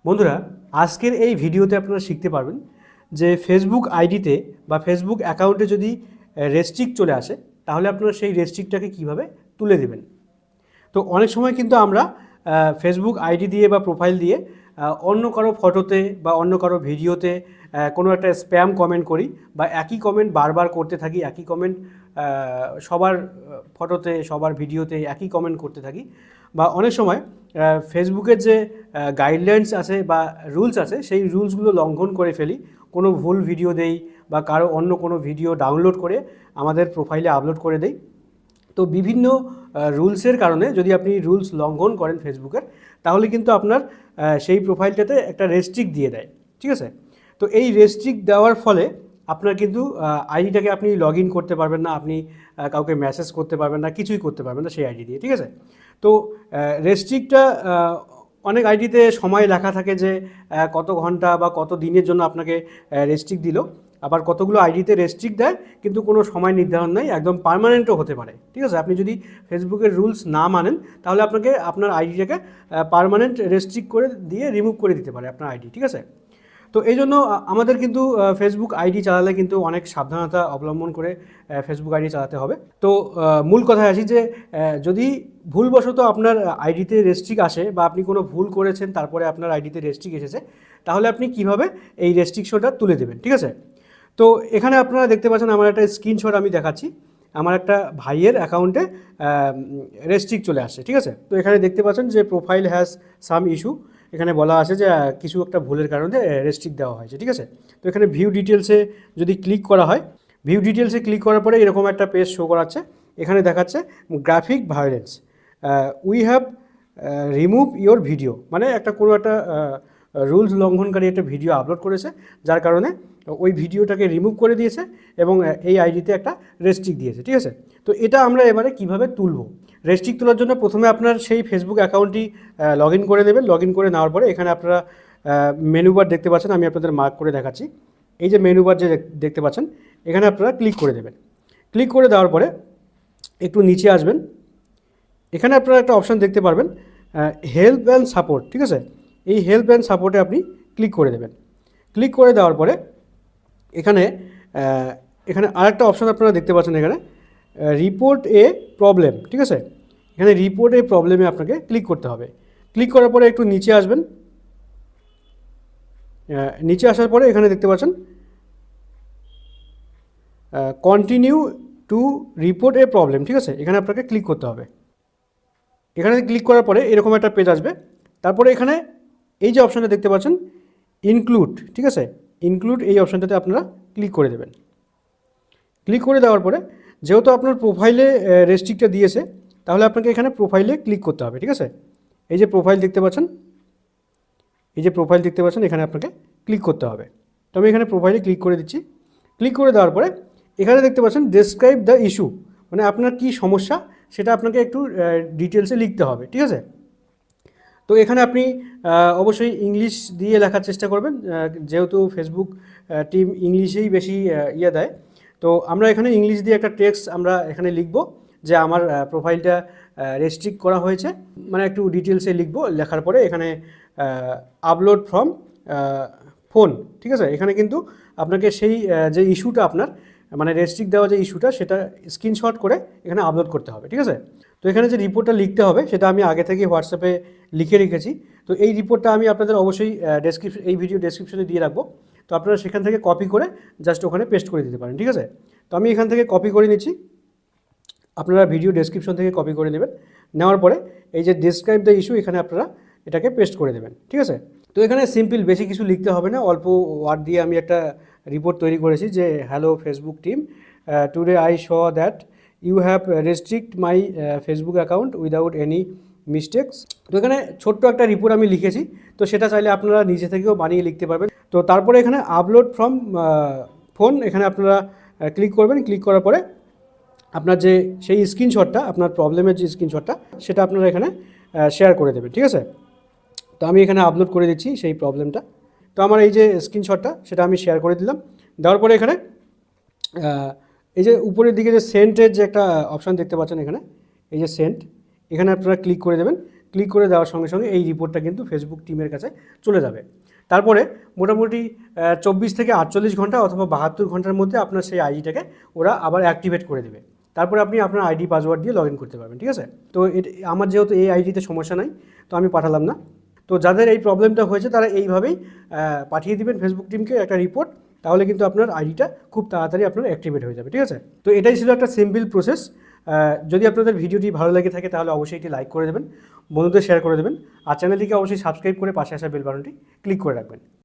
বন্ধুরা, আজকের এই ভিডিওতে আপনারা শিখতে পারবেন যে ফেসবুক আইডিতে বা ফেসবুক অ্যাকাউন্টে যদি রেস্ট্রিক্ট চলে আসে তাহলে আপনারা সেই রেস্ট্রিক্টটাকে কীভাবে তুলে দেবেন। তো অনেক সময় কিন্তু আমরা ফেসবুক আইডি দিয়ে বা প্রোফাইল দিয়ে অন্য কারো ফটোতে বা অন্য কারো ভিডিওতে কোনো একটা স্প্যাম কমেন্ট করি বা একই কমেন্ট বারবার করতে থাকি, একই কমেন্ট সবার ফটোতে সবার ভিডিওতে একই কমেন্ট করতে থাকি। বা অনেক সময় ফেসবুকের যে গাইডলাইন্স আছে বা রুলস আছে সেই রুলসগুলো লঙ্ঘন করে ফেলি, কোনো ভুল ভিডিও দেই বা কারো অন্য কোনো ভিডিও ডাউনলোড করে আমাদের প্রোফাইলে আপলোড করে দেই। তো বিভিন্ন রুলসের কারণে যদি আপনি রুলস লঙ্ঘন করেন ফেসবুকের, তাহলে কিন্তু আপনার সেই প্রোফাইলটাতে একটা রেস্ট্রিক্ট দিয়ে দেয়, ঠিক আছে। তো এই রেস্ট্রিক্ট দেওয়ার ফলে আপনার কিন্তু আইডিটাকে আপনি লগ ইন করতে পারবেন না, আপনি কাউকে মেসেজ করতে পারবেন না, কিছুই করতে পারবেন না সেই আইডি দিয়ে, ঠিক আছে। তো রেস্ট্রিক্টটা অনেক আইডিতে সময় লেখা থাকে যে কত ঘন্টা বা কত দিনের জন্য আপনাকে রেস্ট্রিক্ট দিল, আবার কতগুলো আইডিতে রেস্ট্রিক্ট দেয় কিন্তু কোনো সময় নির্ধারণ নাই, একদম পার্মানেন্টও হতে পারে, ঠিক আছে। আপনি যদি ফেসবুকের রুলস না মানেন তাহলে আপনাকে আপনার আইডিটাকে পার্মানেন্ট রেস্ট্রিক্ট করে দিয়ে রিমুভ করে দিতে পারে আপনার আইডি, ঠিক আছে। তো এই জন্য আমাদের কিন্তু ফেসবুক আইডি চালালে কিন্তু অনেক সাবধানতা অবলম্বন করে ফেসবুক আইডি চালাতে হবে। তো মূল কথায় আসি যে যদি ভুলবশত আপনার আইডিতে রেস্ট্রিক্ট আসে বা আপনি কোনো ভুল করেছেন তারপরে আপনার আইডিতে রেস্ট্রিক্ট এসেছে, তাহলে আপনি কিভাবে এই রেস্ট্রিকশনটা তুলে দেবেন, ঠিক আছে। তো এখানে আপনারা দেখতে পাচ্ছেন আমার একটা স্ক্রিনশট আমি দেখাচ্ছি। আমার একটা ভাইয়ের অ্যাকাউন্টে রেস্ট্রিক্ট চলে আসছে, ঠিক আছে। তো এখানে দেখতে পাচ্ছেন যে প্রোফাইল হ্যাজ সাম ইস্যু, এখানে বলা আছে যে কিছু একটা ভুলের কারণে রেস্ট্রিক্ট দেওয়া হয়েছে, ঠিক আছে। তো এখানে ভিউ ডিটেলসে যদি ক্লিক করা হয়, ভিউ ডিটেলসে ক্লিক করার পরে এরকম একটা পেজ শো করাচ্ছে। এখানে দেখাচ্ছে graphic violence, we have remove your video, মানে একটা কোনো একটা রুলস লঙ্ঘনকারী একটা ভিডিও আপলোড করেছে, যার কারণে ওই ভিডিওটাকে রিমুভ করে দিয়েছে এবং এই আইডিতে একটা রেস্ট্রিক্ট দিয়েছে, ঠিক আছে। তো এটা আমরা এবারে কিভাবে তুলব। রেস্ট্রিক্ট তোলার জন্য প্রথমে আপনার সেই ফেসবুক অ্যাকাউন্টটি লগ ইন করে নেবেন। লগ ইন করে নেওয়ার পরে এখানে আপনারা মেনু বার দেখতে পাচ্ছেন, আমি আপনাদের মার্ক করে দেখাচ্ছি। এই যে মেনু বার যে দেখতে পাচ্ছেন, এখানে আপনারা ক্লিক করে দেবেন। ক্লিক করে দেওয়ার পরে একটু নিচে আসবেন, এখানে আপনারা একটা অপশান দেখতে পারবেন হেল্প অ্যান্ড সাপোর্ট, ঠিক আছে। এই হেল্প অ্যান্ড সাপোর্টে আপনি ক্লিক করে দেবেন। ক্লিক করে দেওয়ার পরে এখানে এখানে আরেকটা অপশান আপনারা দেখতে পাচ্ছেন, এখানে রিপোর্ট এ প্রবলেম, ঠিক আছে। এখানে রিপোর্ট এ প্রবলেমে আপনাকে ক্লিক করতে হবে। ক্লিক করার পরে একটু নিচে আসবেন, নিচে আসার পরে এখানে দেখতে পাচ্ছেন continue to report A problem, ঠিক আছে। এখানে আপনাকে ক্লিক করতে হবে। এখানে ক্লিক করার পরে এরকম একটা পেজ আসবে। তারপরে এখানে এই যে অপশানটা দেখতে পাচ্ছেন ইনক্লুড, ঠিক আছে, ইনক্লুড এই অপশানটাতে আপনারা ক্লিক করে দেবেন। ক্লিক করে দেওয়ার পরে যেহেতু আপনার প্রোফাইলে রেস্ট্রিক্টটা দিয়েছে, তাহলে আপনাকে এখানে প্রোফাইলে ক্লিক করতে হবে, ঠিক আছে। এই যে প্রোফাইল দেখতে পাচ্ছেন, এই যে প্রোফাইল দেখতে পাচ্ছেন, এখানে আপনাকে ক্লিক করতে হবে। তো আমি এখানে প্রোফাইলে ক্লিক করে দিচ্ছি। ক্লিক করে দেওয়ার পরে এখানে দেখতে পাচ্ছেন ডেসক্রাইব দ্য ইস্যু, মানে আপনার কী সমস্যা সেটা আপনাকে একটু ডিটেলসে লিখতে হবে, ঠিক আছে। তো এখানে আপনি অবশ্যই ইংলিশ দিয়ে লেখার চেষ্টা করবেন, যেহেতু ফেসবুক টিম ইংলিশেই বেশি ইয়ে দেয়। তো আমরা এখানে ইংলিশ দিয়ে একটা টেক্সট আমরা এখানে লিখব যে আমার প্রোফাইলটা রেস্ট্রিক্ট করা হয়েছে, মানে একটু ডিটেলসে লিখব। লেখার পরে এখানে আপলোড ফ্রম ফোন, ঠিক আছে। এখানে কিন্তু আপনাকে সেই যে ইস্যুটা আপনার মানে রেস্ট্রিক্ট দেওয়া যে ইস্যুটা সেটা স্ক্রিনশট করে এখানে আপলোড করতে হবে, ঠিক আছে। তো এখানে যে রিপোর্টটা লিখতে হবে সেটা আমি আগে থেকে হোয়াটসঅ্যাপে লিখে রেখেছি। তো এই রিপোর্টটা আমি আপনাদের অবশ্যই এই ভিডিও ডেসক্রিপশনে দিয়ে রাখবো। তো আপনারা সেখান থেকে কপি করে জাস্ট ওখানে পেস্ট করে দিতে পারেন, ঠিক আছে। তো আমি এখান থেকে কপি করে নিচ্ছি, আপনারা ভিডিও ডেসক্রিপশন থেকে কপি করে নেবেন। নেওয়ার পরে এই যে ডেসক্রাইব দ্য ইস্যু, এখানে আপনারা এটাকে পেস্ট করে দেবেন, ঠিক আছে। তো এখানে সিম্পল, বেশি কিছু লিখতে হবে না, অল্প ওয়ার্ড দিয়ে আমি একটা রিপোর্ট তৈরি করেছি যে hello Facebook team, today I saw that you have restrict my Facebook account without any mistakes. তো এখানে ছোট্ট একটা রিপোর্ট আমি লিখেছি, তো সেটা চাইলে আপনারা নিজে থেকেও বানিয়ে লিখতে পারবেন। তো তারপরে এখানে আপলোড ফ্রম ফোন, এখানে আপনারা ক্লিক করবেন। ক্লিক করার পরে আপনার যে সেই স্ক্রিনশটটা, আপনার প্রবলেমের যে স্ক্রিনশটটা সেটা আপনারা এখানে শেয়ার করে দেবেন, ঠিক আছে। তো আমি এখানে আপলোড করে দিচ্ছি সেই প্রবলেমটা। তো আমার এই যে স্ক্রিনশটটা সেটা আমি শেয়ার করে দিলাম। দেওয়ার পরে এখানে এই যে উপরের দিকে যে সেন্টের যে একটা অপশান দেখতে পাচ্ছেন, এখানে এই যে সেন্ট, এখানে আপনারা ক্লিক করে দেবেন। ক্লিক করে দেওয়ার সঙ্গে সঙ্গে এই রিপোর্টটা কিন্তু ফেসবুক টিমের কাছে চলে যাবে। তারপরে মোটামুটি 24 থেকে 48 ঘন্টা অথবা 72 ঘন্টার মধ্যে আপনার সেই আইডিটাকে ওরা আবার অ্যাক্টিভেট করে দেবে। তারপরে আপনি আপনার আইডি পাসওয়ার্ড দিয়ে লগ ইন করতে পারবেন, ঠিক আছে? তো আমার যেহেতু এই আইডিতে সমস্যা নাই, তো আমি পাঠালাম না। তো যাদের এই প্রবলেমটা হয়েছে তারা এইভাবেই পাঠিয়ে দিবেন ফেসবুক টিমকে একটা রিপোর্ট, তাহলে কিন্তু আপনার আইডিটা খুব তাড়াতাড়ি আপনার অ্যাক্টিভেট হয়ে যাবে, ঠিক আছে? তো এটাই ছিল একটা সিম্পল প্রসেস। যদি আপনাদের ভিডিওটি ভালো লেগে থাকে তাহলে অবশ্যই এটি লাইক করে দেবেন, বন্ধুদের শেয়ার করে দেবেন, আর চ্যানেলটিকে অবশ্যই সাবস্ক্রাইব করে পাশে আসা বেল বাটনটি ক্লিক করে রাখবেন।